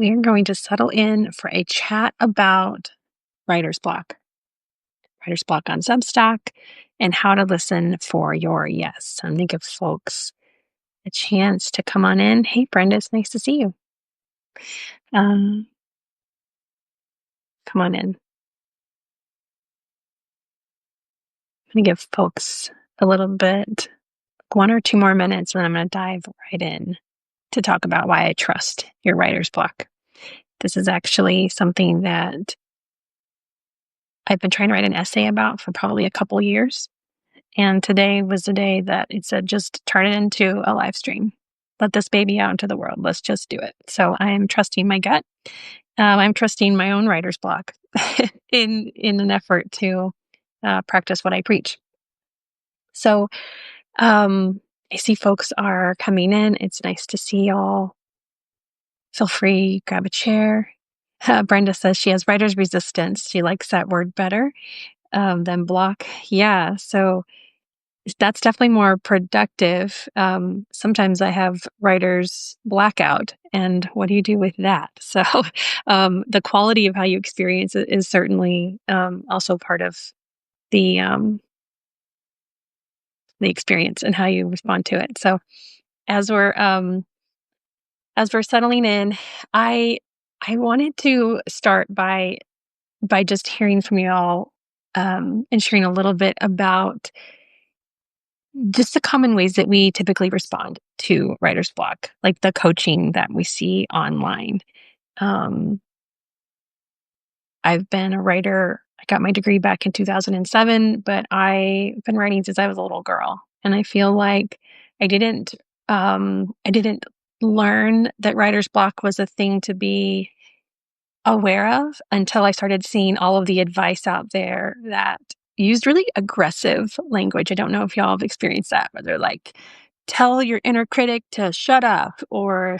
we are going to settle in for a chat about writer's block, writer's block on Substack, and how to listen for your yes. I'm going to give folks a chance to come on in. Hey, Brenda, it's nice to see you. Um, Come on in. I'm going to give folks a little bit, 1 or 2 more minutes, and then I'm going to dive right in to talk about why I trust your writer's block. This is actually something that I've been trying to write an essay about for probably a couple years. And today was the day that it said, just turn it into a live stream. Let this baby out into the world. Let's just do it. So I'm trusting my gut. I'm trusting my own writer's block in an effort to practice what I preach. So I see folks are coming in. It's nice to see y'all. Feel free, grab a chair. Brenda says she has writer's resistance. She likes that word better than block. Yeah. So that's definitely more productive. Sometimes I have writer's blackout, and what do you do with that? So the quality of how you experience it is certainly also part of the the experience and how you respond to it. So as we're settling in, I wanted to start by just hearing from you all and sharing a little bit about just the common ways that we typically respond to writer's block, like the coaching that we see online. Um, I've been a writer. I got my degree back in 2007, but I've been writing since I was a little girl. And I feel like I didn't learn that writer's block was a thing to be aware of until I started seeing all of the advice out there that used really aggressive language. I don't know if y'all have experienced that, where they're like, tell your inner critic to shut up, or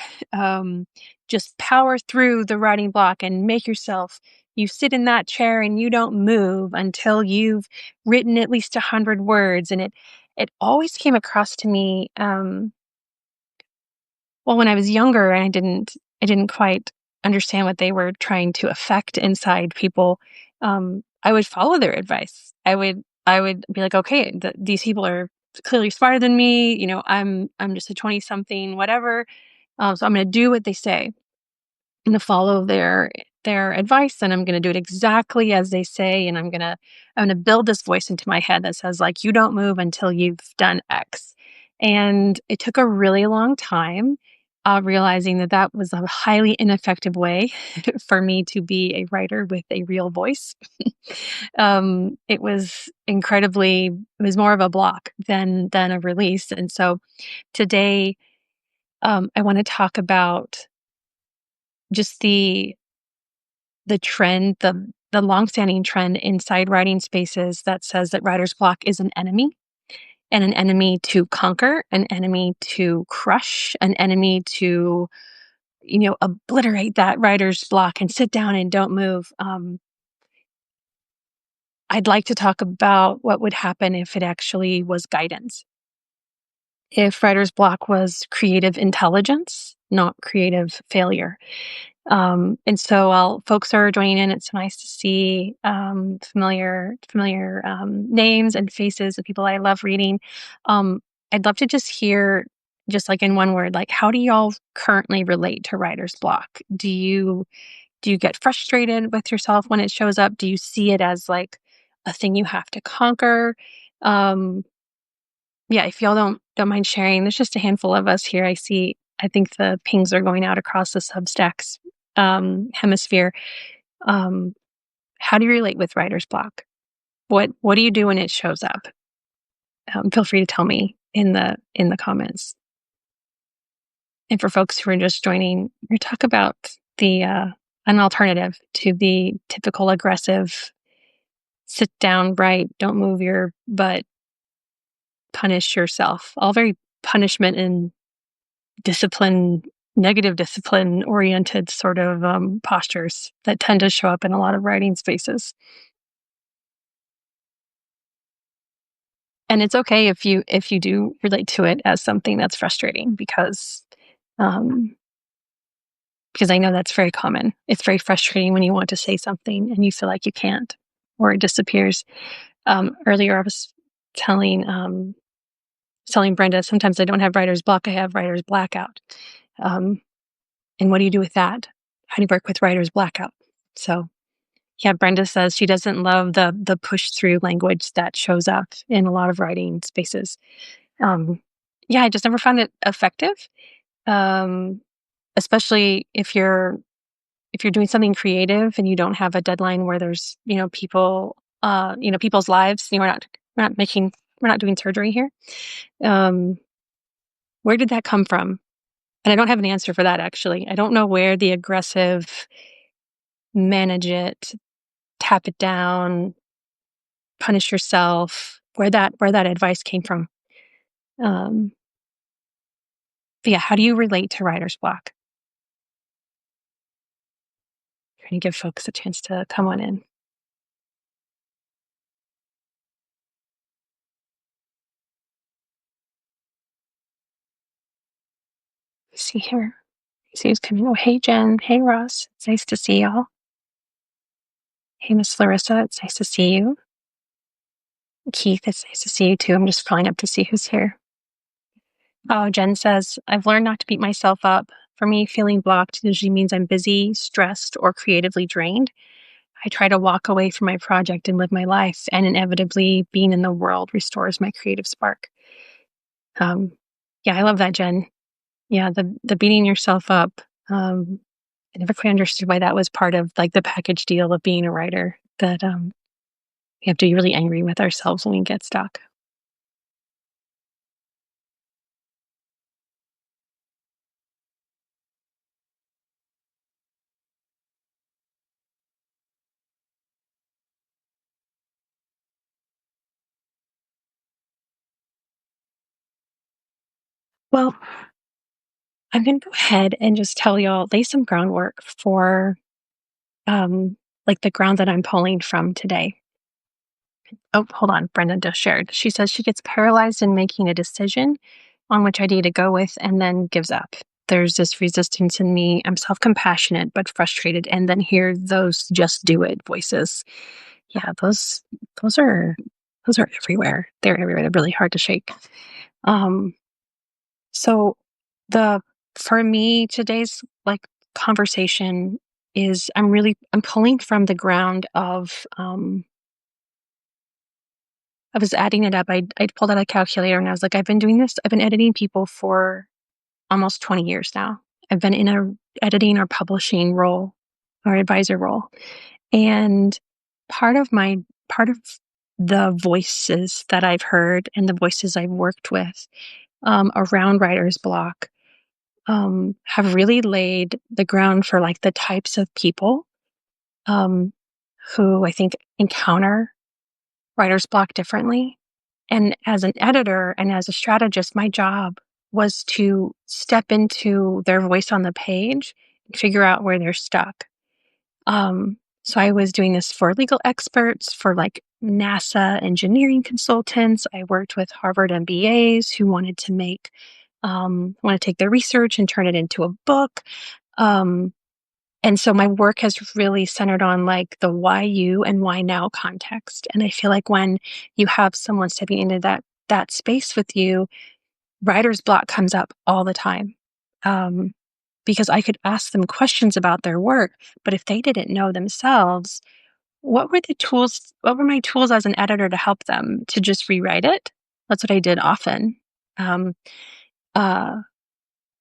just power through the writing block and make yourself, you sit in that chair and you don't move until you've written at least 100 words. And it always came across to me, well, when I was younger, I didn't quite understand what they were trying to affect inside people. I would follow their advice. I would be like, okay, these people are clearly smarter than me. You know, I'm just a 20-something, whatever. So I'm going to do what they say. I'm going to follow their advice, and I'm going to do it exactly as they say. And I'm going to build this voice into my head that says, like, you don't move until you've done X. And it took a really long time realizing that that was a highly ineffective way for me to be a writer with a real voice. It was it was more of a block than a release. And so today, I want to talk about just the trend, the longstanding trend inside writing spaces that says that writer's block is an enemy, and an enemy to conquer, an enemy to crush, an enemy to, obliterate that writer's block and sit down and don't move. I'd like to talk about what would happen if it actually was guidance. If writer's block was creative intelligence, not creative failure. And so while folks are joining in, it's nice to see familiar names and faces of people I love reading. I'd love to just hear, just like in one word, like, how do y'all currently relate to writer's block? Do you get frustrated with yourself when it shows up? Do you see it as like a thing you have to conquer? Um, yeah, if y'all don't mind sharing, there's just a handful of us here. I think the pings are going out across the Substacks hemisphere. Um, how do you relate with writer's block? What do you do when it shows up? Feel free to tell me in the comments. And for folks who are just joining, we talk about the an alternative to the typical aggressive, sit down, write, don't move your butt, punish yourself. All very punishment and discipline, negative discipline oriented sort of postures that tend to show up in a lot of writing spaces. And it's okay if you do relate to it as something that's frustrating, because because I know that's very common. It's very frustrating when you want to say something and you feel like you can't, or it disappears. Earlier, I was telling telling Brenda, sometimes I don't have writer's block, I have writer's blackout. Um, and what do you do with that? How do you work with writer's blackout? So, yeah, Brenda says she doesn't love the push through language that shows up in a lot of writing spaces. Um, yeah, I just never found it effective, um, especially if you're doing something creative and you don't have a deadline where there's people, people's lives. We're not making we're not doing surgery here. Um, where did that come from? And I don't have an answer for that, actually. I don't know where the aggressive manage it, tap it down, punish yourself, where that advice came from. Um, but yeah, how do you relate to writer's block? Trying to give folks a chance to come on in. Let's see here. See who's coming. Oh, hey, Jen. Hey, Ross. It's nice to see y'all. Hey, Miss Larissa. It's nice to see you. Keith, it's nice to see you too. I'm just calling up to see who's here. Oh, Jen says, I've learned not to beat myself up. For me, feeling blocked usually means I'm busy, stressed, or creatively drained. I try to walk away from my project and live my life, and inevitably, being in the world restores my creative spark. Um, yeah, I love that, Jen. Yeah, the beating yourself up. I never quite understood why that was part of like the package deal of being a writer. That we have to be really angry with ourselves when we get stuck. Well, I'm going to go ahead and just tell y'all, lay some groundwork for like the ground that I'm pulling from today. Oh, hold on. Brenda just shared. She says she gets paralyzed in making a decision on which idea to go with and then gives up. There's this resistance in me. I'm self compassionate, but frustrated. And then hear those just do it voices. Yeah, those are those are everywhere. They're everywhere. They're really hard to shake. Um, so the for me today's like conversation is I'm pulling from the ground of I was adding it up. I pulled out a calculator and I was like, I've been doing this. I've been editing people for almost 20 years now. I've been in a editing or publishing role or advisor role. And part of my part of the voices that I've heard and the voices I've worked with around writer's block have really laid the ground for like the types of people um, who I think encounter writer's block differently. And as an editor and as a strategist, my job was to step into their voice on the page and figure out where they're stuck. So I was doing this for legal experts, for like NASA engineering consultants. I worked with Harvard MBAs who wanted to want to take their research and turn it into a book. Um, and so my work has really centered on like the why you and why now context. And I feel like when you have someone stepping into that space with you, writer's block comes up all the time. Um, because I could ask them questions about their work, but if they didn't know themselves, what were my tools as an editor to help them to just rewrite it? That's what I did often. Um, uh,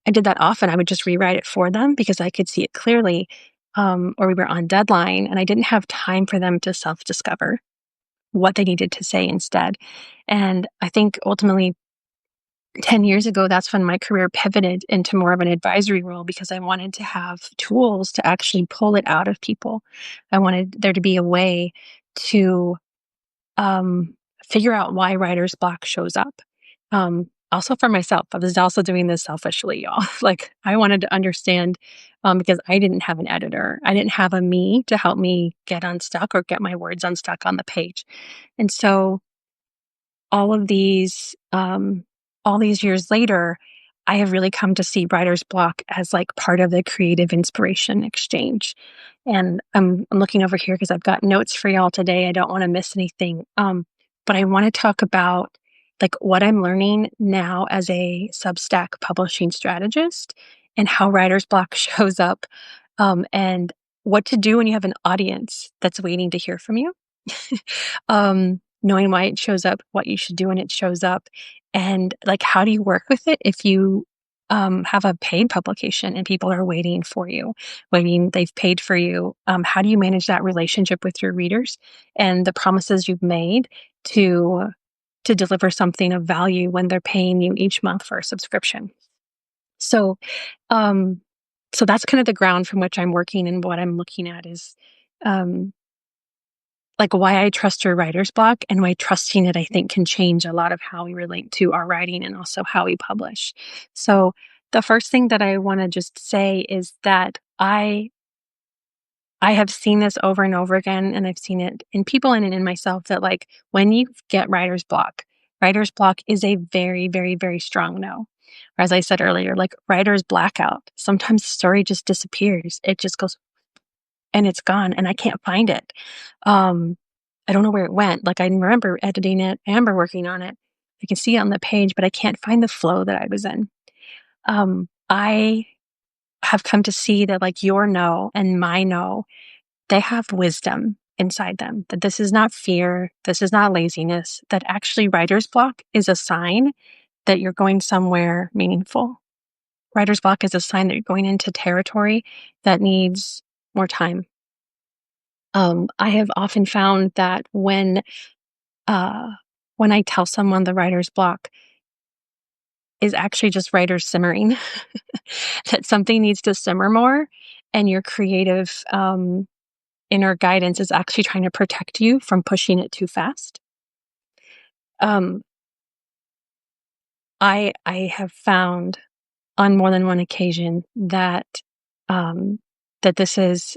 I did that often. I would just rewrite it for them because I could see it clearly. Or we were on deadline and I didn't have time for them to self discover what they needed to say instead. And I think ultimately 10 years ago, that's when my career pivoted into more of an advisory role because I wanted to have tools to actually pull it out of people. I wanted there to be a way to um, figure out why writer's block shows up. Also for myself, I was also doing this selfishly, y'all. Like I wanted to understand because I didn't have an editor. I didn't have a me to help me get unstuck or get my words unstuck on the page. And so all of these, all these years later, I have really come to see writer's block as like part of the creative inspiration exchange. And I'm looking over here because I've got notes for y'all today. I don't want to miss anything. But I want to talk about like what I'm learning now as a Substack publishing strategist and how writer's block shows up, and what to do when you have an audience that's waiting to hear from you. Knowing why it shows up, what you should do when it shows up, and like how do you work with it if you have a paid publication and people are waiting for you, waiting, they've paid for you. How do you manage that relationship with your readers and the promises you've made to deliver something of value when they're paying you each month for a subscription? So, um, so that's kind of the ground from which I'm working, and what I'm looking at is um, like why I trust your writer's block, and why trusting it, I think, can change a lot of how we relate to our writing and also how we publish. So the first thing that I want to just say is that I have seen this over and over again, and I've seen it in people and in myself, that like when you get writer's block is a very, very, very strong no. Or as I said earlier, like writer's blackout. Sometimes the story just disappears. It just goes and it's gone and I can't find it. Um, I don't know where it went. Like I remember editing it, I remember working on it. I can see it on the page, but I can't find the flow that I was in. I have come to see that like your no and my no, they have wisdom inside them, that this is not fear, this is not laziness, that actually writer's block is a sign that you're going somewhere meaningful. Writer's block is a sign that you're going into territory that needs more time. I have often found that uh, when I tell someone the writer's block is actually just writer's simmering, that something needs to simmer more, and your creative inner guidance is actually trying to protect you from pushing it too fast. Um, I have found on more than one occasion that um, that this is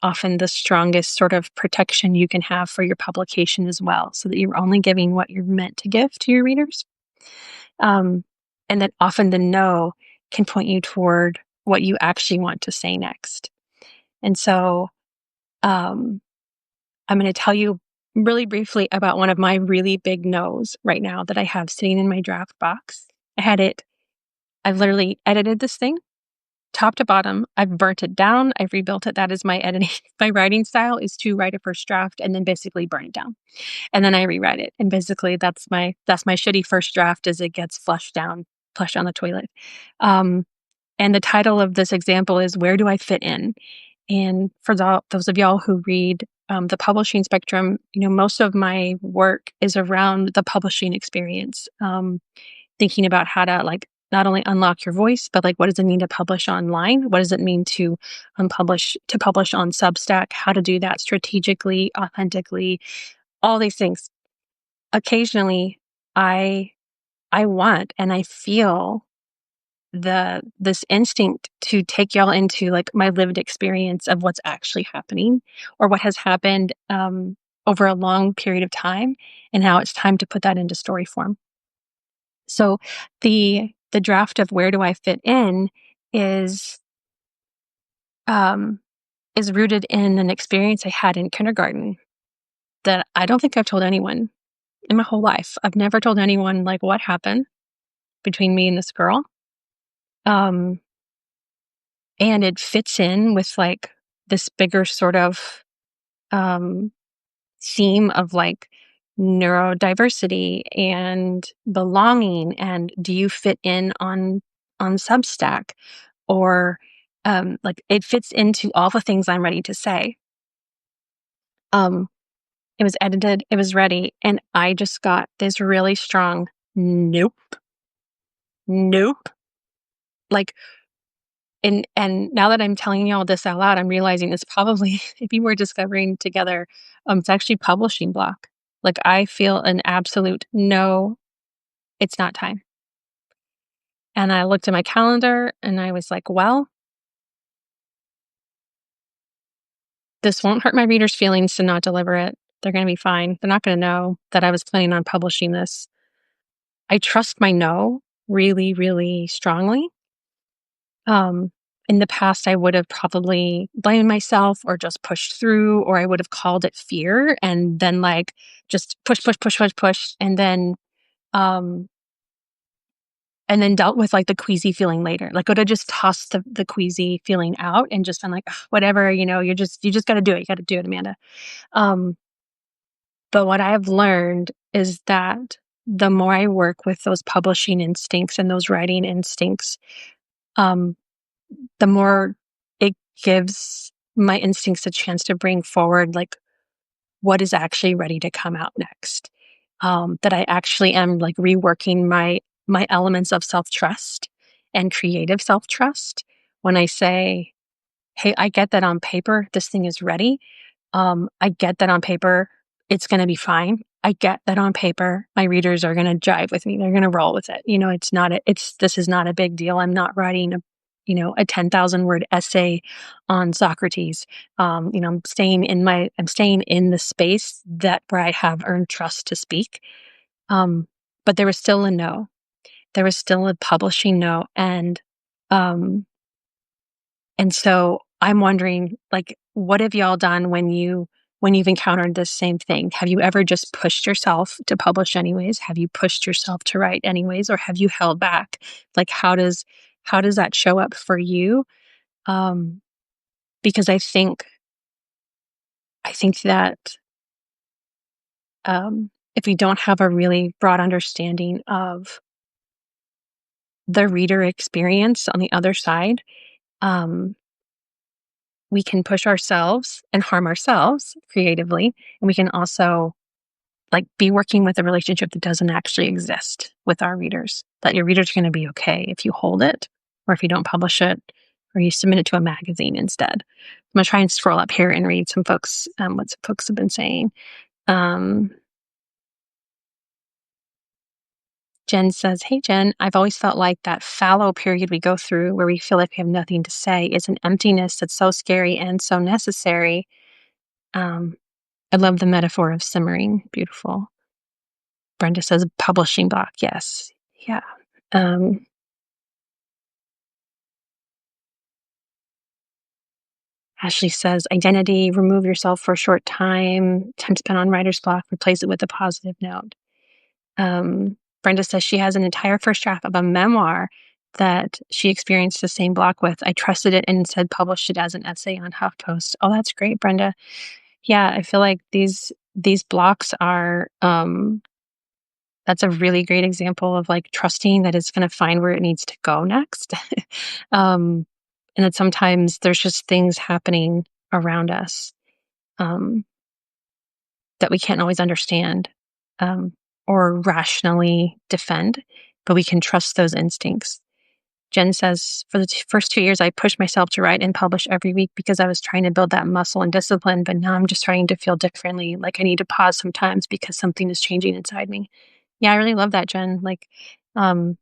often the strongest sort of protection you can have for your publication as well, so that you're only giving what you're meant to give to your readers. Um, and that often the no can point you toward what you actually want to say next. And so um, I'm going to tell you really briefly about one of my really big no's right now that I have sitting in my draft box. I've literally edited this thing top to bottom. I've burnt it down. I've rebuilt it. That is my editing. My writing style is to write a first draft and then basically burn it down. And then I rewrite it. And basically that's my shitty first draft as it gets flushed down the toilet. Um, and the title of this example is Where Do I Fit In? And for those of y'all who read the publishing spectrum, you know, most of my work is around the publishing experience. Thinking about how to like not only unlock your voice, but like what does it mean to publish online? What does it mean to publish on Substack? How to do that strategically, authentically, all these things. Occasionally, I I want and I feel this instinct to take y'all into like my lived experience of what's actually happening, or what has happened over a long period of time, and how it's time to put that into story form. So the draft of Where Do I Fit In is um, is rooted in an experience I had in kindergarten that I don't think I've told anyone in my whole life. I've never told anyone like what happened between me and this girl. Um, and it fits in with like this bigger sort of um, theme of like neurodiversity and belonging, and do you fit in on Substack, or like it fits into all the things I'm ready to say. um it was edited, it was ready, and I just got this really strong nope, nope. Like, and now that I'm telling you all this out loud, I'm realizing it's probably if you were discovering together, it's actually publishing block. Like I feel an absolute no, it's not time. And I looked at my calendar and I was like, well, this won't hurt my readers' feelings to not deliver it. They're going to be fine. They're not going to know that I was planning on publishing this. I trust my no, really, really strongly. Um, in the past, I would have probably blamed myself or just pushed through, or I would have called it fear and then like just push, push, push, push, push, um, and then dealt with like the queasy feeling later. Like, would have just tossed the queasy feeling out and just been like, "Ugh, whatever, you just got to do it. You got to do it, Amanda." Um, but what I've learned is that the more I work with those publishing instincts and those writing instincts, um, the more it gives my instincts a chance to bring forward like what is actually ready to come out next. That I actually am like reworking my elements of self-trust and creative self-trust when I say, "Hey, I get that on paper this thing is ready. I get that on paper it's going to be fine. I get that on paper my readers are going to jive with me. They're going to roll with it. It's not a, it's this is not a big deal. I'm not writing a 10,000 word essay on Socrates. I'm staying in the space that where I have earned trust to speak. Um, but there was still a no. There was still a publishing no, um, and so I'm wondering, like, what have y'all done when you've encountered this same thing? Have you ever just pushed yourself to publish anyways? Have you pushed yourself to write anyways, or have you held back? Like, how does that show up for you? Um, because I think that if we don't have a really broad understanding of the reader experience on the other side, um, we can push ourselves and harm ourselves creatively, and we can also like be working with a relationship that doesn't actually exist with our readers. That your readers are going to be okay if you hold it, or if you don't publish it, or you submit it to a magazine instead. I'm gonna try and scroll up here and read what some folks have been saying. Um, Jen says, "Hey Jen, I've always felt like that fallow period we go through where we feel like we have nothing to say is an emptiness that's so scary and so necessary." Um, I love the metaphor of simmering. Beautiful. Brenda says publishing block. Yes. Yeah. Um, Ashley says identity, remove yourself for a short time spent on writer's block, replace it with a positive note. Brenda says she has an entire first draft of a memoir that she experienced the same block with. I trusted it and instead published it as an essay on HuffPost. Oh, that's great, Brenda. Yeah, I feel like these blocks are that's a really great example of like trusting that it's going to find where it needs to go next. um, and that sometimes there's just things happening around us um, that we can't always understand um, or rationally defend, but we can trust those instincts. Jen says, for the first 2 years, I pushed myself to write and publish every week because I was trying to build that muscle and discipline. But now I'm just starting to feel differently. Like I need to pause sometimes because something is changing inside me. Yeah, I really love that, Jen. Like, um,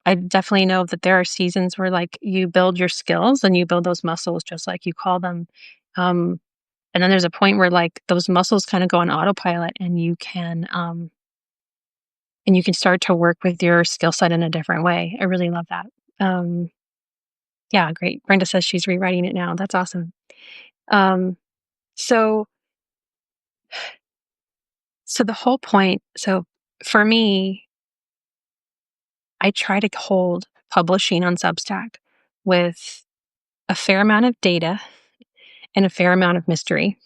I definitely know that there are seasons where like you build your skills and you build those muscles, just like you call them. Um, and then there's a point where like those muscles kind of go on autopilot and you can start to work with your skill set in a different way. I really love that. Um, yeah, great. Brenda says she's rewriting it now. That's awesome. Um, so, so the whole point, so for me, I try to hold publishing on Substack with a fair amount of data and a fair amount of mystery.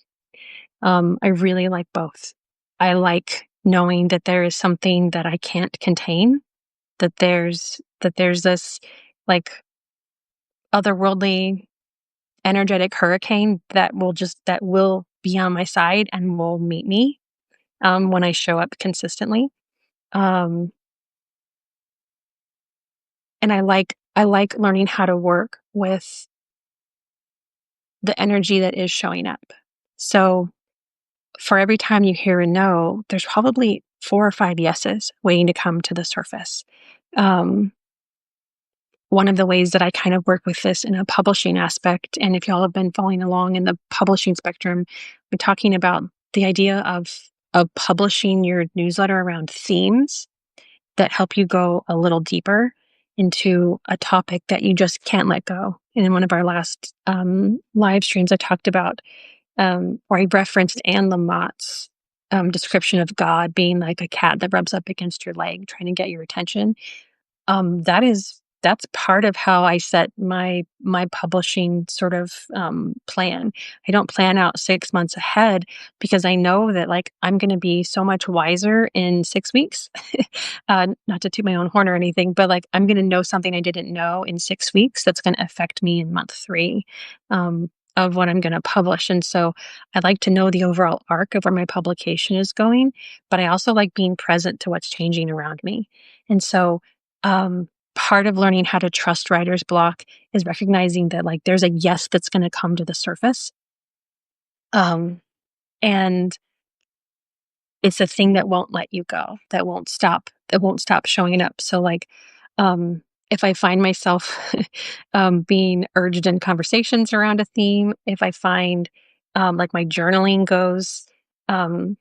I really like both. I like knowing that there is something that I can't contain, that there's this like otherworldly energetic hurricane that will be on my side and will meet me when I show up consistently. Um, and I like learning how to work with the energy that is showing up. So for every time you hear a no, there's probably 4 or 5 yeses waiting to come to the surface. Um, One of the ways that I kind of work with this in a publishing aspect, and if y'all have been following along in the publishing spectrum, we're talking about the idea of publishing your newsletter around themes that help you go a little deeper into a topic that you just can't let go. And in one of our last live streams, I talked about, or I referenced Anne Lamott's description of God being like a cat that rubs up against your leg, trying to get your attention. That's part of how I set my publishing sort of plan. I don't plan out 6 months ahead because I know that like I'm going to be so much wiser in 6 weeks. Not to toot my own horn or anything, but like I'm going to know something I didn't know in 6 weeks that's going to affect me in month three. Of what I'm going to publish. And so I like to know the overall arc of where my publication is going, but I also like being present to what's changing around me. And so, um, part of learning how to trust writer's block is recognizing that like there's a yes that's going to come to the surface. Um, and it's a thing that won't let you go, that won't stop showing up. So like, if I find myself being urged in conversations around a theme, if I find like my journaling goes, um,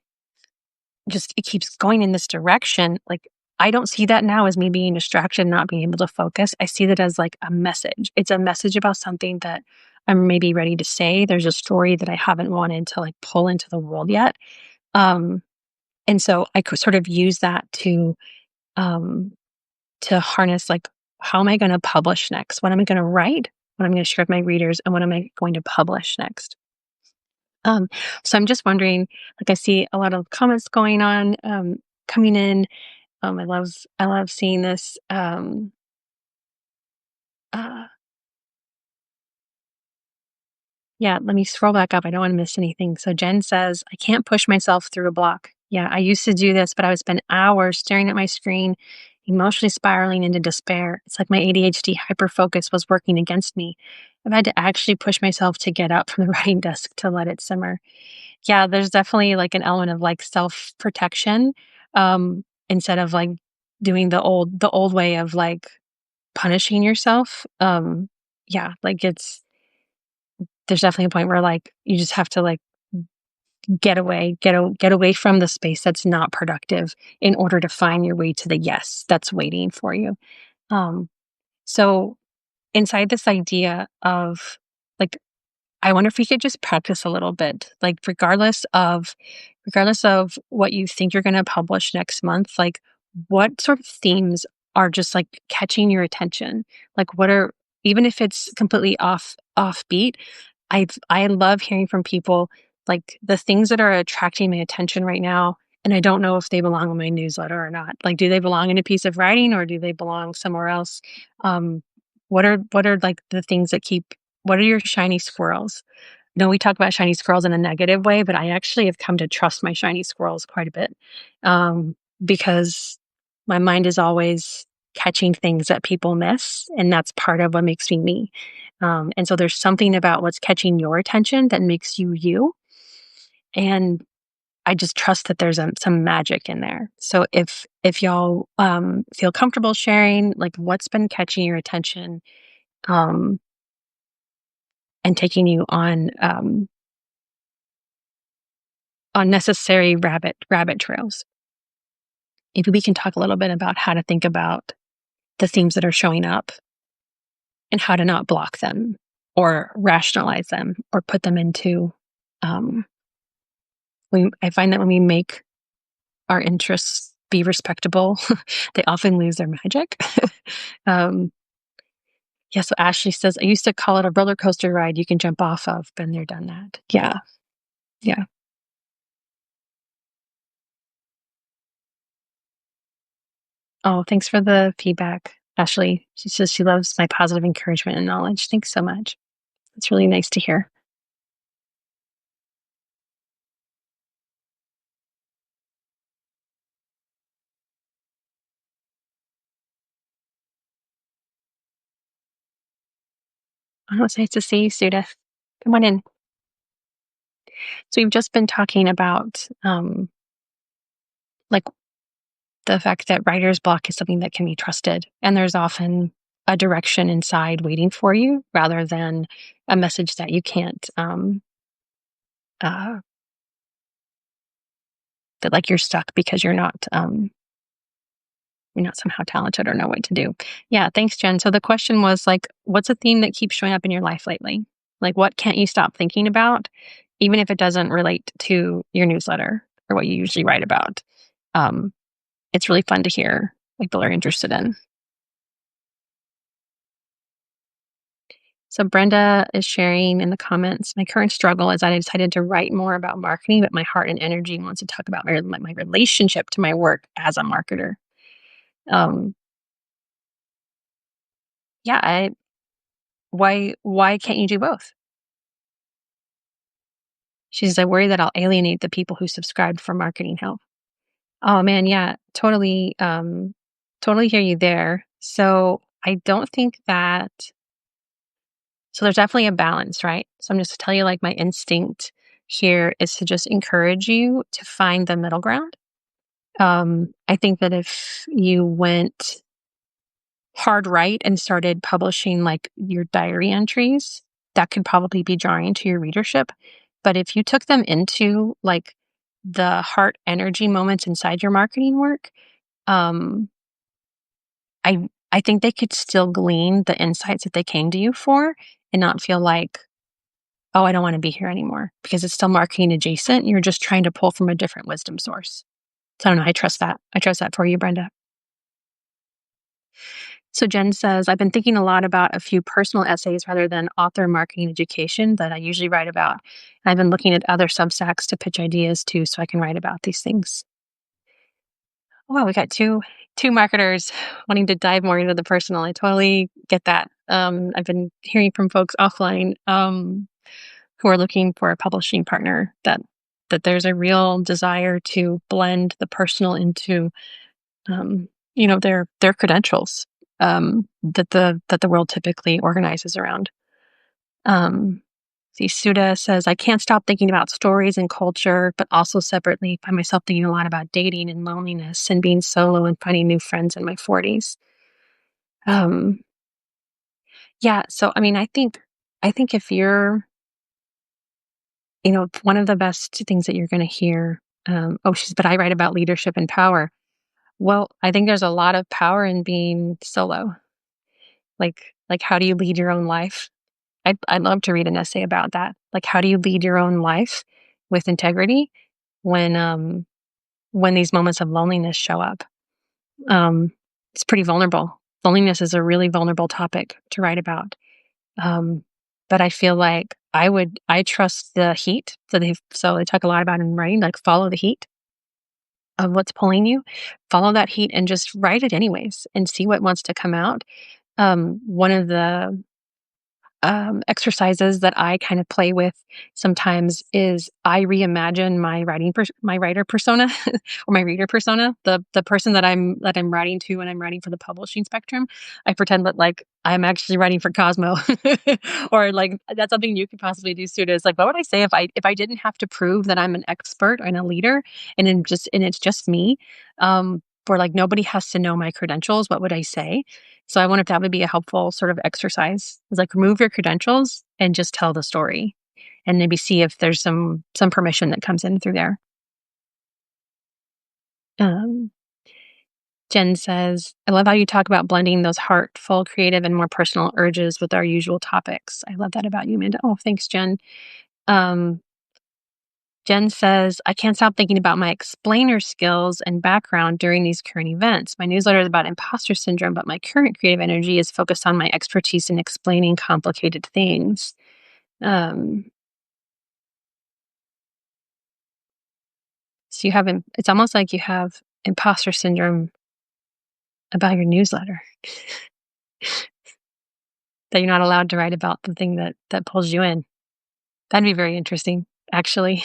just it keeps going in this direction, like I don't see that now as me being distracted, not being able to focus. I see that as like a message. It's a message about something that I'm maybe ready to say. There's a story that I haven't wanted to like pull into the world yet. Um, and so I could sort of use that um, to harness like, how am I going to publish next? What am I going to write? What am I going to share with my readers? And what am I going to publish next? Um, so I'm just wondering, like I see a lot of comments going on, coming in. I love seeing this. Uh, yeah, let me scroll back up. I don't want to miss anything. So Jen says, I can't push myself through a block. Yeah, I used to do this, but I would spend hours staring at my screen, emotionally spiraling into despair. It's like my ADHD hyperfocus was working against me. I've had to actually push myself to get up from the writing desk to let it simmer. Yeah, there's definitely like an element of like self protection, instead of like doing the old way of like punishing yourself. Yeah, like there's definitely a point where like you just have to like get away from the space that's not productive in order to find your way to the yes that's waiting for you. Um, so inside this idea of like, I wonder if we could just practice a little bit, like regardless of what you think you're going to publish next month, like what sort of themes are just like catching your attention? Like what are, even if it's completely offbeat, I love hearing from people like the things that are attracting my attention right now. And I don't know if they belong in my newsletter or not. Like, do they belong in a piece of writing or do they belong somewhere else? Um, what are like the things that keep, what are your shiny squirrels? No, we talk about shiny squirrels in a negative way, but I actually have come to trust my shiny squirrels quite a bit, um, because my mind is always catching things that people miss, and that's part of what makes me me. And so there's something about what's catching your attention that makes you you, and I just trust that there's some magic in there. So if y'all feel comfortable sharing, like what's been catching your attention, um, and taking you on unnecessary rabbit trails. Maybe we can talk a little bit about how to think about the themes that are showing up and how to not block them or rationalize them or put them into. Um, I find that when we make our interests be respectable, they often lose their magic. um, yeah. So Ashley says, I used to call it a roller coaster ride you can jump off of. Been there, done that. Yeah. Yeah. Oh, thanks for the feedback, Ashley. She says she loves my positive encouragement and knowledge. Thanks so much. It's really nice to hear. Oh, it's nice to see you, Sudith. Come on in. So we've just been talking about like the fact that writer's block is something that can be trusted, and there's often a direction inside waiting for you rather than a message that you can't uh, that like you're stuck because you're not you're not somehow talented or know what to do. Yeah, thanks, Jen. So the question was like, what's a theme that keeps showing up in your life lately? Like, what can't you stop thinking about, even if it doesn't relate to your newsletter or what you usually write about? Um, it's really fun to hear what people are interested in. So Brenda is sharing in the comments, my current struggle is that I decided to write more about marketing, but my heart and energy wants to talk about my relationship to my work as a marketer. Um, yeah, why can't you do both? She says, I worry that I'll alienate the people who subscribed for marketing help. Oh man, yeah, totally, totally hear you there. So I don't think that, so there's definitely a balance, right? So I'm just to tell you, like, my instinct here is to just encourage you to find the middle ground. I think that if you went hard right and started publishing like your diary entries, that could probably be jarring to your readership. But if you took them into like the heart energy moments inside your marketing work, um, I think they could still glean the insights that they came to you for and not feel like, oh, I don't want to be here anymore because it's still marketing adjacent. You're just trying to pull from a different wisdom source. So I don't know. I trust that. I trust that for you, Brenda. So Jen says, I've been thinking a lot about a few personal essays rather than author marketing education that I usually write about. I've been looking at other Substacks to pitch ideas to so I can write about these things. Wow, we got two marketers wanting to dive more into the personal. I totally get that. I've been hearing from folks offline who are looking for a publishing partner that there's a real desire to blend the personal into their credentials that the world typically organizes around. Um, see, Suda says, I can't stop thinking about stories and culture, but also separately find myself thinking a lot about dating and loneliness and being solo and finding new friends in my 40s. Um, yeah, so I mean, I think if you're, one of the best things that you're going to hear. But I write about leadership and power. Well, I think there's a lot of power in being solo. Like how do you lead your own life? I'd love to read an essay about that. Like, how do you lead your own life with integrity when when these moments of loneliness show up? Um, it's pretty vulnerable. Loneliness is a really vulnerable topic to write about. Um, but I feel like I trust the heat. So they talk a lot about in writing, like follow the heat of what's pulling you, follow that heat and just write it anyways and see what wants to come out. One of the exercises that I kind of play with sometimes is I reimagine my writer persona or my reader persona, the person that I'm writing to when I'm writing for the publishing spectrum. I pretend that like I'm actually writing for Cosmo, or like that's something you could possibly do, students. Like, what would I say if I didn't have to prove that I'm an expert and a leader, and it's just me, where like nobody has to know my credentials? What would I say? So I wonder if that would be a helpful sort of exercise. Is like remove your credentials and just tell the story, and maybe see if there's some permission that comes in through there. Um, Jen says, "I love how you talk about blending those heartful, creative, and more personal urges with our usual topics. I love that about you, Amanda." Oh, thanks, Jen. Um, Jen says, I can't stop thinking about my explainer skills and background during these current events. My newsletter is about imposter syndrome, but my current creative energy is focused on my expertise in explaining complicated things. Um, so it's almost like you have imposter syndrome about your newsletter, that you're not allowed to write about the thing that pulls you in. That'd be very interesting, actually.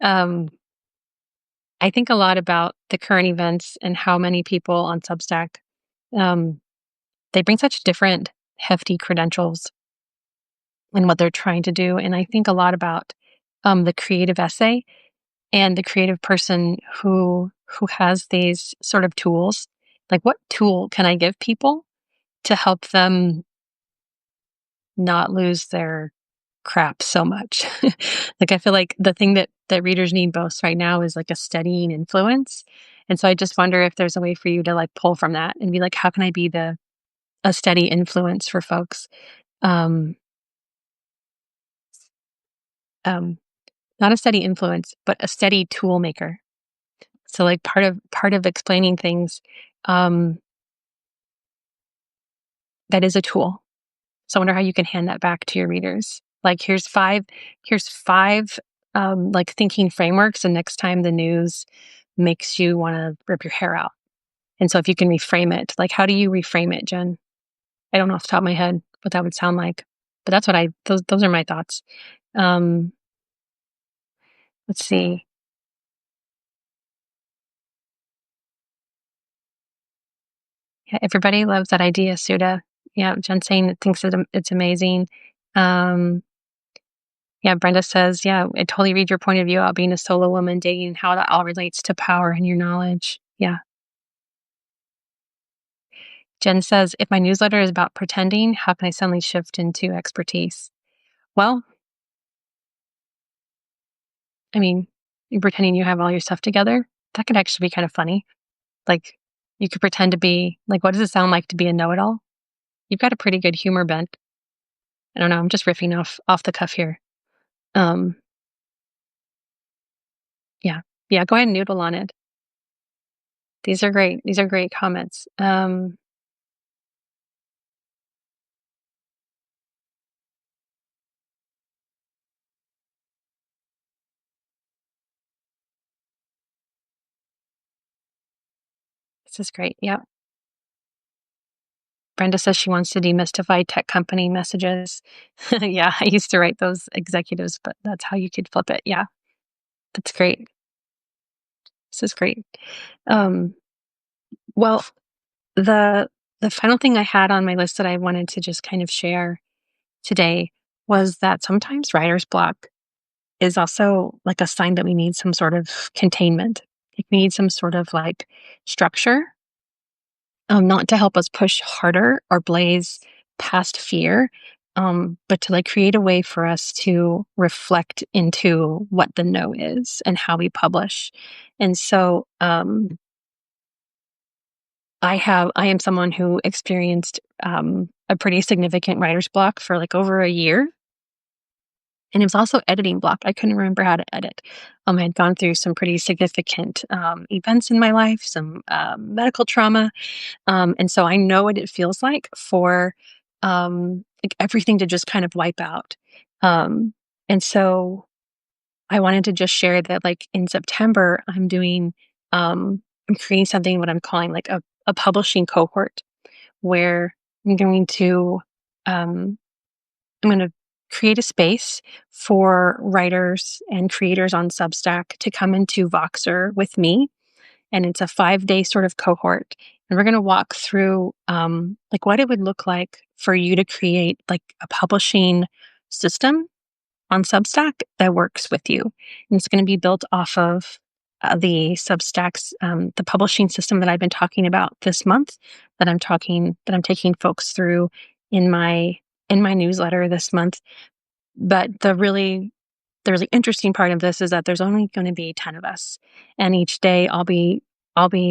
Um, I think a lot about the current events and how many people on Substack, um, they bring such different hefty credentials in what they're trying to do. And I think a lot about the creative essay and the creative person who has these sort of tools. Like, what tool can I give people to help them not lose their crap so much? Like, I feel like the thing that readers need most right now is like a steadying influence. And so I just wonder if there's a way for you to like pull from that and be like, how can I be a steady influence for folks? Um, um, Not a steady influence, but a steady tool maker. So like part of explaining things, um, that is a tool. So I wonder how you can hand that back to your readers. Like here's five like thinking frameworks, and next time the news makes you want to rip your hair out. And so if you can reframe it, like how do you reframe it, Jen? I don't know off the top of my head what that would sound like. But that's what I those are my thoughts. Um, let's see. Yeah, everybody loves that idea, Suda. Yeah, Jen saying that thinks it's amazing. Um, yeah, Brenda says, yeah, I totally read your point of view about being a solo woman dating and how that all relates to power and your knowledge. Yeah. Jen says, if my newsletter is about pretending, how can I suddenly shift into expertise? Well, I mean, you pretending you have all your stuff together, that could actually be kind of funny. Like, you could pretend to be, like, what does it sound like to be a know it all? You've got a pretty good humor bent. I don't know. I'm just riffing off the cuff here. Um, yeah. Yeah. Go ahead and noodle on it. These are great. These are great comments. This is great. Yeah. Brenda says she wants to demystify tech company messages. Yeah, I used to write those executives, but that's how you could flip it. Yeah, that's great. This is great. Um, well, the the final thing I had on my list that I wanted to just kind of share today was that sometimes writer's block is also like a sign that we need some sort of containment. Like we need some sort of like structure, not to help us push harder or blaze past fear, but to like create a way for us to reflect into what the no is and how we publish. And so I am someone who experienced a pretty significant writer's block for like over a year. And it was also editing block. I couldn't remember how to edit. I had gone through some pretty significant events in my life, some medical trauma, and so I know what it feels like for like everything to just kind of wipe out. Um, and so I wanted to just share that like in September, I'm creating something what I'm calling like a publishing cohort where I'm going to um, I'm going to create a space for writers and creators on Substack to come into Voxer with me, and it's a 5-day sort of cohort, and we're going to walk through like what it would look like for you to create like a publishing system on Substack that works with you. And it's going to be built off of the Substacks, the publishing system that I've been talking about this month, that I'm taking folks through in my newsletter this month. But the really interesting part of this is that there's only going to be 10 of us. And each day I'll be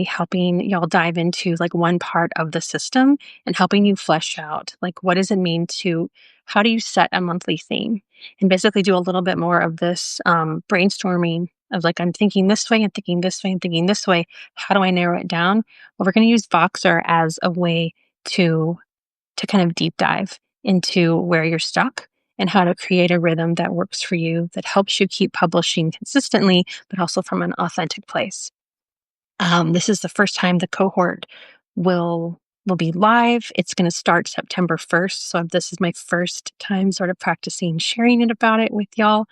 helping y'all dive into like one part of the system and helping you flesh out like what does it mean to how do you set a monthly theme and basically do a little bit more of this brainstorming of like I'm thinking this way and thinking this way and thinking this way. How do I narrow it down? Well, we're going to use Voxer as a way to kind of deep dive into where you're stuck and how to create a rhythm that works for you, that helps you keep publishing consistently, but also from an authentic place. This is the first time the cohort will be live. It's going to start September 1st. So this is my first time sort of practicing sharing it about it with y'all.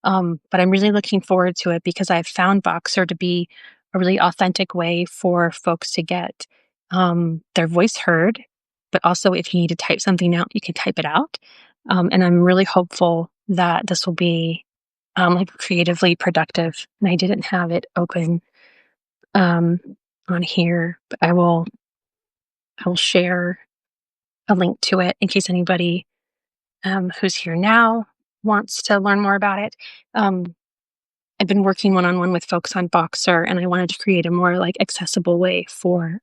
But I'm really looking forward to it because I've found Voxer to be a really authentic way for folks to get their voice heard. But also, if you need to type something out, you can type it out. And I'm really hopeful that this will be like creatively productive. And I didn't have it open um, on here, but I will share a link to it in case anybody who's here now wants to learn more about it. Um, I've been working one-on-one with folks on Boxer, and I wanted to create a more like accessible way for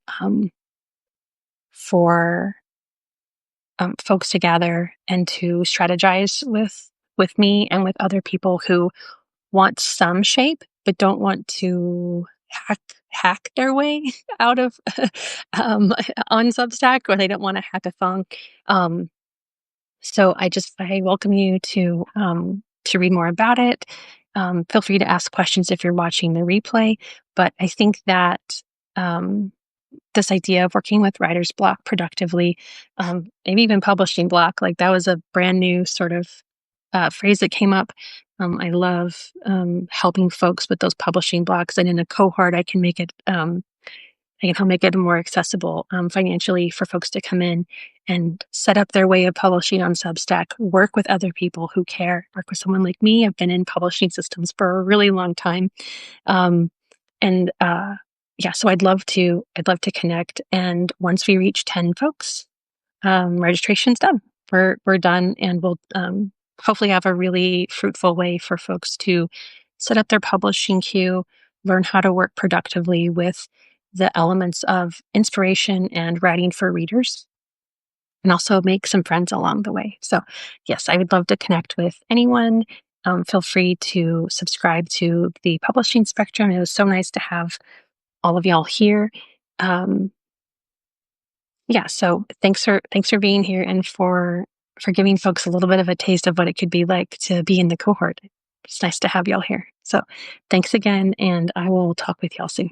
folks to gather and to strategize with me and with other people who want some shape but don't want to hack their way out of um, on Substack, or they don't want to hackathon. Um, so I welcome you to read more about it. Feel free to ask questions if you're watching the replay. But I think that um, this idea of working with writer's block productively, maybe even publishing block, like that was a brand new sort of phrase that came up. I love helping folks with those publishing blocks, and in a cohort, I can help make it more accessible financially for folks to come in and set up their way of publishing on Substack, work with other people who care, work with someone like me. I've been in publishing systems for a really long time. Um, and yeah, so I'd love to connect. And once we reach 10 folks, registration's done. We're done, and we'll hopefully have a really fruitful way for folks to set up their publishing queue, learn how to work productively with the elements of inspiration and writing for readers, and also make some friends along the way. So, yes, I would love to connect with anyone. Feel free to subscribe to the Publishing Spectrum. It was so nice to have all of y'all here. Um, yeah, so thanks for being here and for giving folks a little bit of a taste of what it could be like to be in the cohort. It's nice to have y'all here. So thanks again, and I will talk with y'all soon.